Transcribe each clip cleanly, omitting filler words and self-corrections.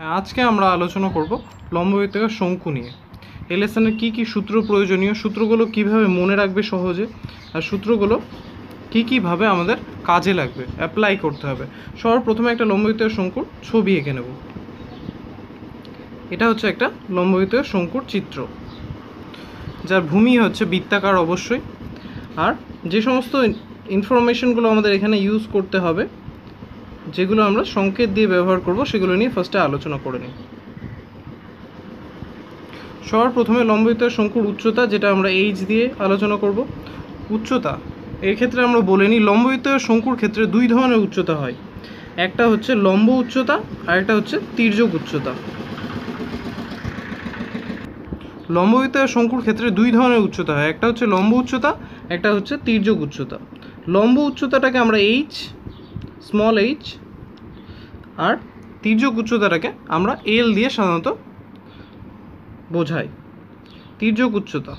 আজকে আমরা আলোচনা করব লম্ব বৃত্তাকার শঙ্কু নিয়ে। এই লেসনের কী সূত্র প্রয়োজনীয়, সূত্রগুলো কিভাবে মনে রাখবে সহজে, আর সূত্রগুলো কীভাবে আমাদের কাজে লাগবে, অ্যাপ্লাই করতে হবে। সবার প্রথমে একটা লম্ব বৃত্তাকার শঙ্কুর ছবি এঁকে নেব। এটা হচ্ছে একটা লম্ব বৃত্তাকার শঙ্কুর চিত্র, যার ভূমি হচ্ছে বৃত্তাকার অবশ্যই। আর যে সমস্ত ইনফরমেশনগুলো আমাদের এখানে ইউজ করতে হবে, যেগুলো আমরা সংকেত দিয়ে ব্যবহার করব, সেগুলো নিয়ে ফার্স্টে আলোচনা করে নিই। সবার প্রথমে লম্ব বৃত্তাকার শঙ্কুর উচ্চতা, যেটা আমরা এইচ দিয়ে আলোচনা করব। উচ্চতা এই ক্ষেত্রে আমরা বলে নিই, লম্ব বৃত্তাকার শঙ্কুর ক্ষেত্রে দুই ধরনের উচ্চতা হয়। একটা হচ্ছে লম্ব উচ্চতা আর একটা হচ্ছে তির্যক উচ্চতা। লম্ব বৃত্তাকার শঙ্কুর ক্ষেত্রে দুই ধরনের উচ্চতা হয়, একটা হচ্ছে লম্ব উচ্চতা, একটা হচ্ছে তির্যক উচ্চতা। লম্ব উচ্চতাটাকে আমরা এইচ, স্মল এইচ, আর তির্যক উচ্চতাটাকে আমরা এল দিয়ে সাধারণত বোঝাই। তির্যক উচ্চতা,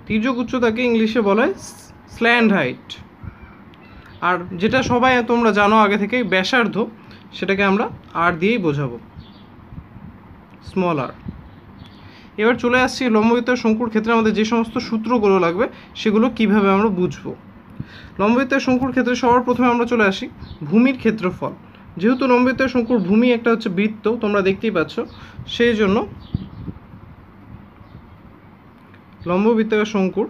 তির্যক উচ্চতাকে ইংলিশে বলা হয় স্ল্যান্ট হাইট। আর যেটা সবাই তোমরা জানো আগে থেকে, ব্যাসার্ধ, সেটাকে আমরা আর দিয়েই বোঝাবো, স্মল আর। এবার চলে আসছি লম্ব বৃত্তাকার শঙ্কুর ক্ষেত্রে আমাদের যে সমস্ত সূত্রগুলো লাগবে সেগুলো কিভাবে আমরা বুঝবো। লম্ব বৃত্তাকার শঙ্কুর ক্ষেত্রে সবার প্রথমে আমরা চলে আসি ভূমির ক্ষেত্রফল। যেহেতু লম্ব বৃত্তাকার শঙ্কুর ভূমি একটা হচ্ছে বৃত্ত, তোমরা দেখতেই পাচ্ছ, সেই জন্য লম্ব বৃত্তাকার শঙ্কুর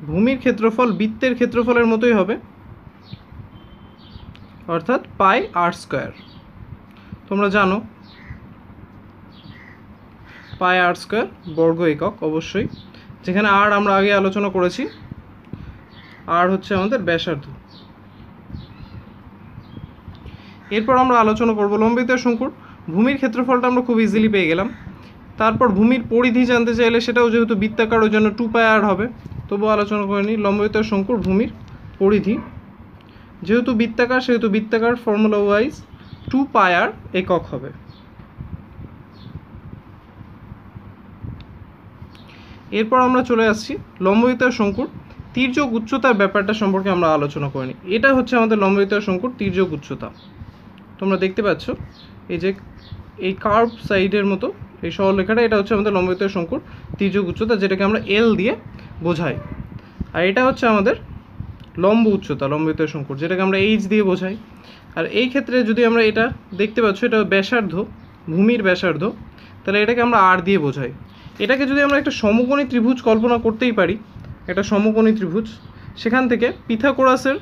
ভূমির ক্ষেত্রফল বৃত্তের ক্ষেত্রফলের মতোই হবে, অর্থাৎ পাই আর স্কোয়ার। তোমরা জানো পাই আর স্কোয়ার বর্গ একক অবশ্যই, যেখানে আর আমরা আগে আলোচনা করেছি, আর হচ্ছে আমাদের ব্যাসার্ধ। এরপর আমরা আলোচনা করব লম্ব বৃত্তাকার শঙ্কুর ভূমির ক্ষেত্রফলটা আমরা খুব ইজিলি পেয়ে গেলাম। তারপর ভূমির পরিধি জানতে চাইলে সেটাও যেহেতু বৃত্তাকার, ওই জন্য 2 পাই আর হবে। তবুও আলোচনা করে নিই লম্ব বৃত্তাকার শঙ্কুর ভূমির পরিধি। যেহেতু বৃত্তাকার সেহেতু বৃত্তাকার ফর্মুলা ওয়াইজ 2 পাই আর একক হবে। এরপর আমরা চলে আসছি লম্ব বৃত্তাকার শঙ্কুর তির্যক উচ্চতার ব্যাপারটা সম্পর্কে আমরা আলোচনা করে নিই। এটা হচ্ছে আমাদের লম্ব বৃত্তাকার শঙ্কুর তির্যক উচ্চতা। তোমরা দেখতে পাচ্ছ এই যে এই কার্ভ সাইডের মতো এই সরলরেখাটা, এটা হচ্ছে আমাদের লম্ব বৃত্তাকার শঙ্কুর তির্যক উচ্চতা, যেটাকে আমরা এল দিয়ে বোঝাই। আর এটা হচ্ছে আমাদের লম্ব উচ্চতা লম্ব বৃত্তাকার শঙ্কুর, যেটাকে আমরা এইচ দিয়ে বোঝাই। আর এই ক্ষেত্রে যদি আমরা এটা দেখতে পাচ্ছ, এটা ব্যাসার্ধ, ভূমির ব্যাসার্ধ, তাহলে এটাকে আমরা আর দিয়ে বোঝাই। এটাকে যদি আমরা একটা সমকোণী ত্রিভুজ কল্পনা করতেই পারি, একটা সমকোণী ত্রিভুজ, সেখান থেকে পিথাগোরাসের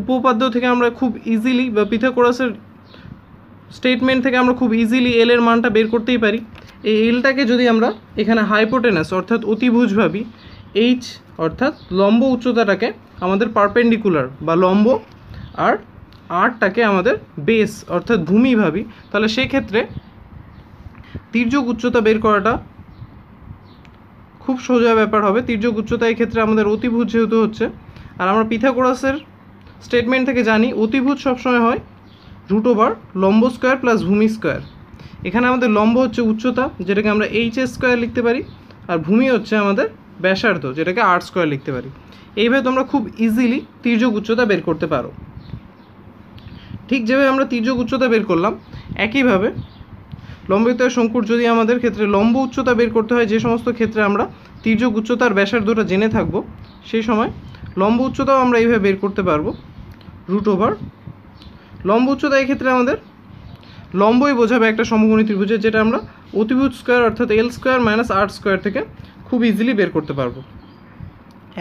উপপাদ্য থেকে আমরা খুব ইজিলি, বা পিথাগোরাসের স্টেটমেন্ট থেকে আমরা খুব ইজিলি এল এর মানটা বের করতেই পারি। এই এলটাকে যদি আমরা এখানে হাইপোটেনাস অর্থাৎ অতিভুজ ভাবি, এইচ অর্থাৎ লম্ব উচ্চতাটাকে আমাদের পারপেন্ডিকুলার বা লম্ব, আর আরটাকে আমাদের বেস অর্থাৎ ভূমি ভাবি, তাহলে সেই ক্ষেত্রে তির্যক উচ্চতা বের করাটা খুব সোজা ব্যাপার হবে। তির্যক উচ্চতা এই ক্ষেত্রে আমাদের অতিভুজ যেহেতু হচ্ছে, আর আমরা পিথাগোরাসের স্টেটমেন্ট থেকে জানি অতিভুজ সবসময় হয় √ লম্ব স্কোয়ার প্লাস ভূমি স্কোয়ার। এখানে আমাদের লম্ব হচ্ছে উচ্চতা, যেটাকে আমরা এইচ এর স্কোয়ার লিখতে পারি, আর ভূমি হচ্ছে আমাদের ব্যাসার্ধ, যেটাকে আর স্কোয়ার লিখতে পারি। এইভাবে তোমরা খুব ইজিলি তির্যক উচ্চতা বের করতে পারো। ঠিক যেভাবে আমরা তির্যক উচ্চতা বের করলাম, একইভাবে লম্ব বৃত্তাকার শঙ্কুর যদি আমাদের ক্ষেত্রে লম্ব উচ্চতা বের করতে হয়, যে সমস্ত ক্ষেত্রে আমরা তির্যক উচ্চতার ব্যাসার্ধটা জেনে থাকবো, সেই সময় লম্ব উচ্চতাও আমরা এইভাবে বের করতে পারবো, √ লম্ব উচ্চতা। এই ক্ষেত্রে আমাদের লম্বই বোঝাবে একটা সমকোণী ত্রিভুজের, যেটা আমরা অতিভুজ স্কোয়ার অর্থাৎ এল স্কোয়ার মাইনাস আর স্কোয়ার থেকে খুব ইজিলি বের করতে পারবো।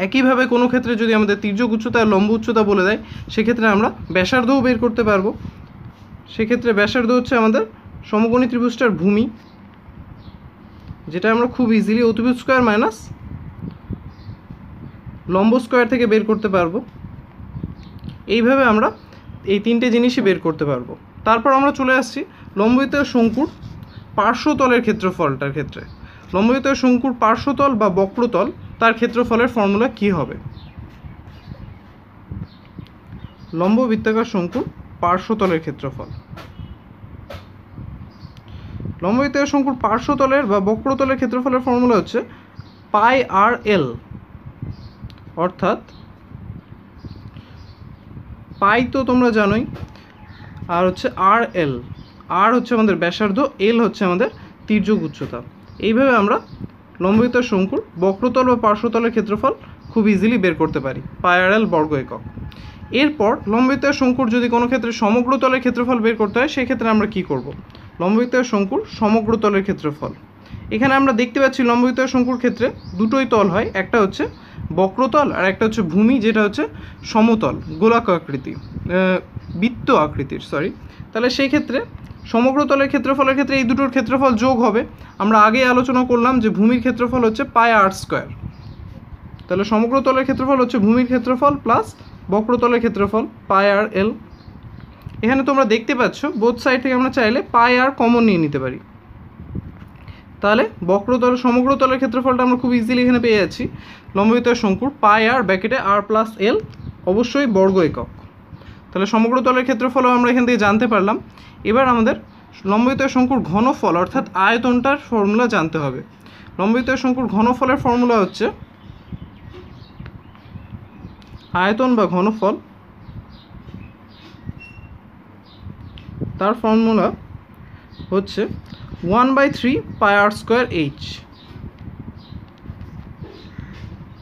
একইভাবে কোনো ক্ষেত্রে যদি আমাদের তির্যক উচ্চতা আর লম্ব উচ্চতা বলে দেয়, সেক্ষেত্রে আমরা ব্যাসার্ধও বের করতে পারবো। সেক্ষেত্রে ব্যাসার্ধ হচ্ছে আমাদের সমকোণী ত্রিভুজটার ভূমি, যেটা আমরা খুব ইজিলি অতিভুজ স্কোয়ার মাইনাস লম্ব স্কোয়ার থেকে বের করতে পারবো। এইভাবে আমরা এই তিনটে জিনিসই বের করতে পারবো। তারপর আমরা চলে আসছি লম্ব বৃত্তাকার শঙ্কুর পার্শ্বতলের ক্ষেত্রফলটার ক্ষেত্রে। লম্ব বৃত্তাকার শঙ্কুর পার্শ্বতল বা বক্রতল, তার ক্ষেত্রফলের ফর্মুলা কি হবে। লম্ব বৃত্তাকার শঙ্কুর পার্শ্বতলের ক্ষেত্রফল, লম্ব বৃত্তাকার শঙ্কুর পার্শ্বতলের বা বক্রতলের ক্ষেত্রফলের ফর্মুলা হচ্ছে পাই আর এল, অর্থাৎ পাই তো তোমরা জানোই, আর হচ্ছে আর এল। আর হচ্ছে আমাদের ব্যাসার্ধ, এল হচ্ছে আমাদের তির্যক উচ্চতা। এইভাবে আমরা লম্ববিত্তার শঙ্কুর বক্রতল বা পার্শ্বতলের ক্ষেত্রফল খুব ইজিলি বের করতে পারি, পাই আর এল বর্গ একক। এরপর লম্ববিত্তার শঙ্কুর যদি কোনো ক্ষেত্রে সমগ্র তলের ক্ষেত্রফল বের করতে হয়, সেক্ষেত্রে আমরা কি করব? লম্ববিত্তার শঙ্কুর সমগ্র তলের ক্ষেত্রফল। এখানে আমরা দেখতে পাচ্ছি লম্ববিত্তার শঙ্কুর ক্ষেত্রে দুটোই তল হয়, একটা হচ্ছে বক্রতল আর একটা হচ্ছে ভূমি, যেটা হচ্ছে সমতল গোলাকাকৃতি, বৃত্ত আকৃতির, তাহলে সেই ক্ষেত্রে সমগ্র তলের ক্ষেত্রফলের ক্ষেত্রে এই দুটোর ক্ষেত্রফল যোগ হবে। আমরা আগেই আলোচনা করলাম যে ভূমির ক্ষেত্রফল হচ্ছে পাই আর স্কোয়ার, তাহলে সমগ্র তলের ক্ষেত্রফল হচ্ছে ভূমির ক্ষেত্রফল প্লাস বক্রতলের ক্ষেত্রফল পাই আর এল। এখানে তোমরা দেখতে পাচ্ছ বোথ সাইড থেকে আমরা চাইলে পাই আর কমন নিয়ে নিতে পারি, তাহলে বক্রতল সমগ্র তলের ক্ষেত্রফলটা আমরা খুব ইজিলি এখানে পেয়ে যাচ্ছি। লম্ববিত্তার শঙ্কুর পাই আর ব্র্যাকেটে আর প্লাস এল অবশ্যই বর্গ একক, তাহলে সমগ্র তলের ক্ষেত্রফলও আমরা এখান থেকে জানতে পারলাম। এবার আমাদের লম্ববিত্তার শঙ্কুর ঘনফল অর্থাৎ আয়তনটার ফর্মুলা জানতে হবে। লম্ববিত্তার শঙ্কুর ঘনফলের ফর্মুলা হচ্ছে আয়তন বা ঘনফল, তার ফর্মুলা হচ্ছে 1/3 পাই আর স্কোয়ার এইচ।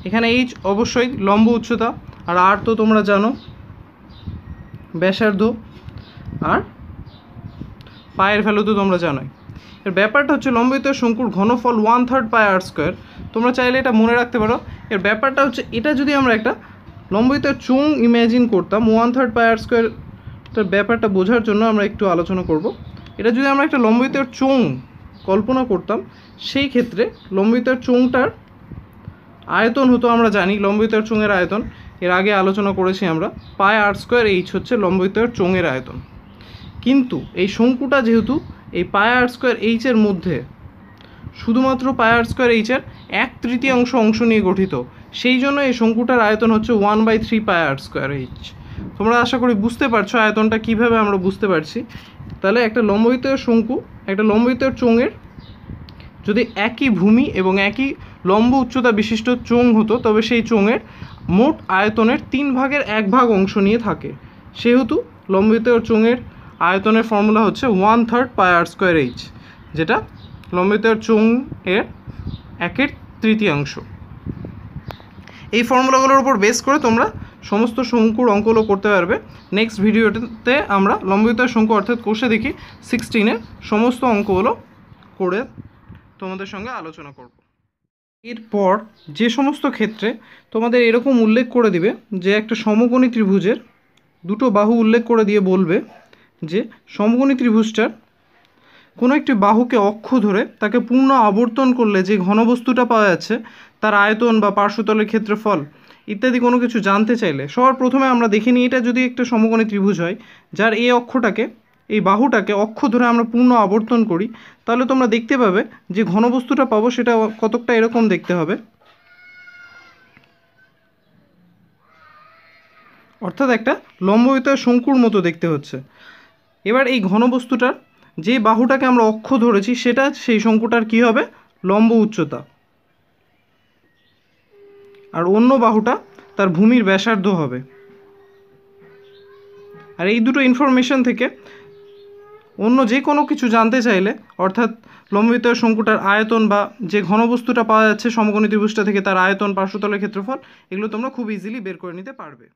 এখানে এইচ অবশ্যই লম্ব উচ্চতা, আর আর তো তোমরা জানো ব্যাসার্ধ, আর পায়ের ভ্যালু তো তোমরা জানোই। এর ব্যাপারটা হচ্ছে লম্ববিত্তার শঙ্কুর ঘনফল 1/3 পাই আর স্কোয়ার। তোমরা চাইলে এটা মনে রাখতে পারো। এর ব্যাপারটা হচ্ছে এটা যদি আমরা একটা লম্ববিত্তার চোঙ ইম্যাজিন করতাম, 1/3 পাই আর স্কোয়ার, তার ব্যাপারটা বোঝার জন্য আমরা একটু আলোচনা করব। এটা যদি আমরা একটা লম্ববিত্তার চোঙ কল্পনা করতাম, সেই ক্ষেত্রে লম্ববিত্তার চোঙটার আয়তন হতো, আমরা জানি লম্ববিত্তার চোঙের আয়তন এর আগে আলোচনা করেছি আমরা, পাই আর স্কোয়ার এইচ হচ্ছে লম্ববিত্তার চোঙের আয়তন। কিন্তু এই শঙ্কুটা যেহেতু এই পাই আর স্কোয়ার এইচের মধ্যে শুধুমাত্র পাই আর স্কোয়ার এইচের 1/3 অংশ নিয়ে গঠিত, সেই জন্য এই শঙ্কুটার আয়তন হচ্ছে 1/3 পাই আর স্কোয়ার এইচ। তোমরা আশা করি বুঝতে পারছো আয়তনটা কিভাবে আমরা বুঝতে পারছি। তাহলে একটা লম্ববিত্তার শঙ্কু, একটা লম্ববিত্তার চোঙের যদি একই ভূমি এবং একই লম্ব উচ্চতা বিশিষ্ট চোঙ হতো, তবে সেই চোঙের মোট আয়তনের 3/1 অংশ নিয়ে থাকে। সেহেতু লম্ববিত্তার চোঙের আয়তনের ফর্মুলা হচ্ছে 1/3 পাই আর স্কোয়ার এইচ, যেটা লম্ববিত্তার চোঙের 1/3। এই ফর্মুলাগুলোর উপর বেস করে তোমরা সমস্ত শঙ্কুর অঙ্কগুলো করতে পারবে। নেক্সট ভিডিওতে আমরা লম্ববিত্তার শঙ্কু অর্থাৎ কোষে দেখি 16-এর সমস্ত অঙ্কগুলো করে তোমাদের সঙ্গে আলোচনা করব। এরপর যে সমস্ত ক্ষেত্রে তোমাদের এরকম উল্লেখ করে দিবে যে একটা সমকোণী ত্রিভুজের দুটো বাহু উল্লেখ করে দিয়ে বলবে যে সমকোণী ত্রিভুজটার কোনো একটি বাহুকে অক্ষ ধরে তাকে পূর্ণ আবর্তন করলে যে ঘনবস্তুটা পাওয়া যাচ্ছে তার আয়তন বা পার্শ্বতলের ক্ষেত্রফল ইত্যাদি কোনো কিছু জানতে চাইলে সবার প্রথমে আমরা দেখে নিই এটা যদি একটা সমকোণী ত্রিভুজ হয় যার এই অক্ষটাকে, এই বাহুটাকে অক্ষ ধরে আমরা পূর্ণ আবর্তন করি, তাহলে তোমরা দেখতে পাবে যে ঘনবস্তুটা পাবো সেটা কতকটা এরকম দেখতে হবে, অর্থাৎ একটা লম্ববিত্তার শঙ্কুর মতো দেখতে হচ্ছে। এবার এই ঘনবস্তুটার যে বাহুটাকে আমরা অক্ষ ধরেছি সেটা সেই শঙ্কুটার কি হবে, লম্ব উচ্চতা, আর অন্য বাহুটা তার ভূমির ব্যাসার্ধ হবে। আর এই দুটো ইনফরমেশন থেকে অন্য যে কোনো কিছু জানতে চাইলে, অর্থাৎ লম্ববিত্তার শঙ্কুটার আয়তন বা যে ঘনবস্তুটা পাওয়া যাচ্ছে সমকোণী ত্রিভুজটা থেকে তার আয়তন, পার্শ্বতলের ক্ষেত্রফল, এগুলো তোমরা খুব ইজিলি বের করে নিতে পারবে।